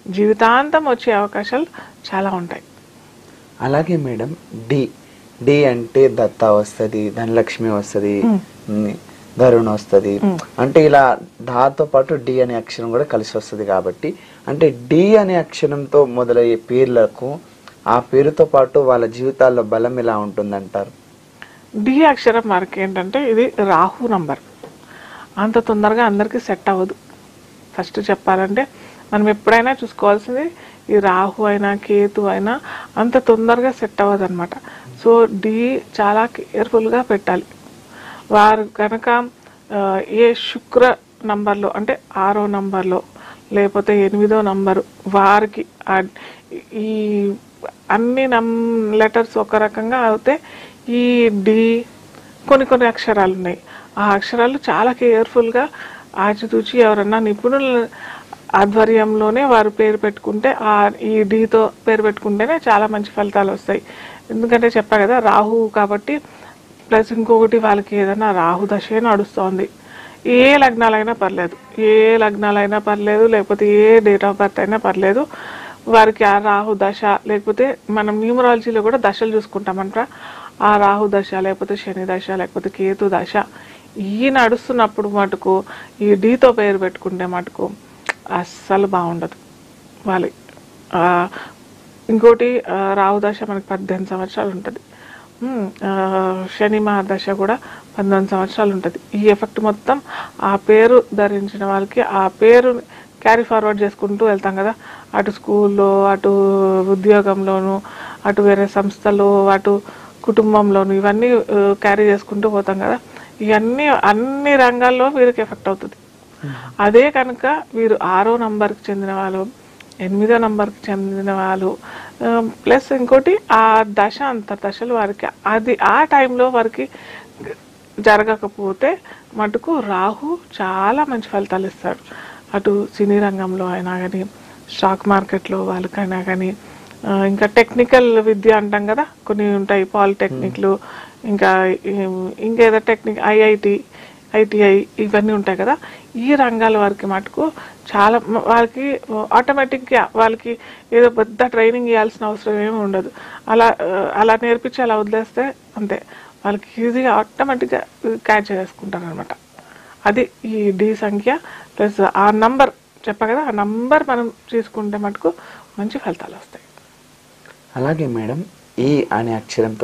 జీవితాంతం వచ్చే అవకాశాలు చాలా ఉంటాయి. అలాగే మేడం డి డి అంటే దత్త వస్తుంది, ధనలక్ష్మి వస్తుంది, ధరుణ్ వస్తుంది. అంటే ఇలా దాతో పాటు డి అనే అక్షరం కూడా కలిసి వస్తుంది కాబట్టి అంటే డి అనే అక్షరంతో మొదలయ్యే పేర్లకు ఆ పేరుతో పాటు వాళ్ళ జీవితాల్లో బలం ఎలా ఉంటుందంటారు? డి అక్షరం వారికి ఏంటంటే ఇది రాహు నంబర్. అంత తొందరగా అందరికీ సెట్ అవ్వదు. ఫస్ట్ చెప్పాలంటే మనం ఎప్పుడైనా చూసుకోవాల్సింది ఈ రాహు అయినా కేతు అయినా అంత తొందరగా సెట్ అవ్వదు అనమాట. సో డి చాలా కేర్ఫుల్గా పెట్టాలి. వారు కనుక ఏ శుక్ర నంబర్లో అంటే 6వ నంబర్లో లేకపోతే 8వ నంబరు వారికి ఈ అన్ని లెటర్స్ ఒక రకంగా అయితే ఈ డి కొన్ని అక్షరాలు ఉన్నాయి. ఆ అక్షరాలు చాలా కేర్ఫుల్గా ఆచితూచి ఎవరన్నా నిపుణుల ఆధ్వర్యంలోనే వారు పేరు పెట్టుకుంటే ఈ డితో పేరు పెట్టుకుంటేనే చాలా మంచి ఫలితాలు వస్తాయి. ఎందుకంటే చెప్పా కదా రాహు కాబట్టి. ప్లస్ ఇంకొకటి వాళ్ళకి ఏదైనా రాహు దశే నడుస్తోంది. ఏ లగ్నాలైనా పర్లేదు లేకపోతే ఏ డేట్ ఆఫ్ బర్త్ అయినా పర్లేదు, వారికి ఆ రాహు దశ లేకపోతే మనం న్యూమరాలజీలో కూడా దశలు చూసుకుంటామంట. ఆ రాహు దశ లేకపోతే శని దశ లేకపోతే కేతు దశ ఈ నడుస్తున్నప్పుడు మటుకు ఈ డితో పేరు పెట్టుకుంటే మటుకు అస్సలు బాగుండదు వాళ్ళ. ఇంకోటి రాహు దశ మనకి 18 సంవత్సరాలు ఉంటుంది. శని మహాదశ కూడా 19 సంవత్సరాలు ఉంటుంది. ఈ ఎఫెక్ట్ మొత్తం ఆ పేరు ధరించిన వాళ్ళకి ఆ పేరు క్యారీ ఫార్వర్డ్ చేసుకుంటూ వెళ్తాం కదా, అటు స్కూల్లో, అటు ఉద్యోగంలోను, అటు వేరే సంస్థలో, అటు కుటుంబంలోను, ఇవన్నీ క్యారీ చేసుకుంటూ పోతాం కదా. ఇవన్నీ అన్ని రంగాల్లో వీరికి ఎఫెక్ట్ అవుతుంది. అదే కనుక వీరు 6వ నంబర్కి చెందిన వాళ్ళు, 8వ నంబర్కి చెందిన వాళ్ళు, ప్లస్ ఇంకోటి ఆ దశ అంతర్దశలు వారికి అది ఆ టైంలో వారికి జరగకపోతే మటుకు రాహు చాలా మంచి ఫలితాలు ఇస్తాడు. అటు సినీ రంగంలో అయినా కానీ, స్టాక్ మార్కెట్లో వాళ్ళకైనా కానీ, ఇంకా టెక్నికల్ విద్య అంటాం కదా, కొన్ని ఉంటాయి పాలిటెక్నిక్లు, ఇంకేదో టెక్నిక్ ఐటీఐ ఇవన్నీ ఉంటాయి కదా. ఈ రంగాల వారికి మటుకు చాలా వాళ్ళకి ఆటోమేటిక్గా వాళ్ళకి ఏదో పెద్ద ట్రైనింగ్ ఇవ్వాల్సిన అవసరం ఏమి ఉండదు. అలా నేర్పించి అలా వదిలేస్తే అంతే, వాళ్ళకి ఈజీగా ఆటోమేటిక్గా క్యాచ్ చేసుకుంటారు అనమాట. అది ఈ డి సంఖ్య ప్లస్ ఆ నంబర్ చెప్పా కదా, ఆ నంబర్ మనం తీసుకుంటే మటుకు మంచి ఫలితాలు వస్తాయి. అలాగే మేడం ఈ అనే అక్షరంతో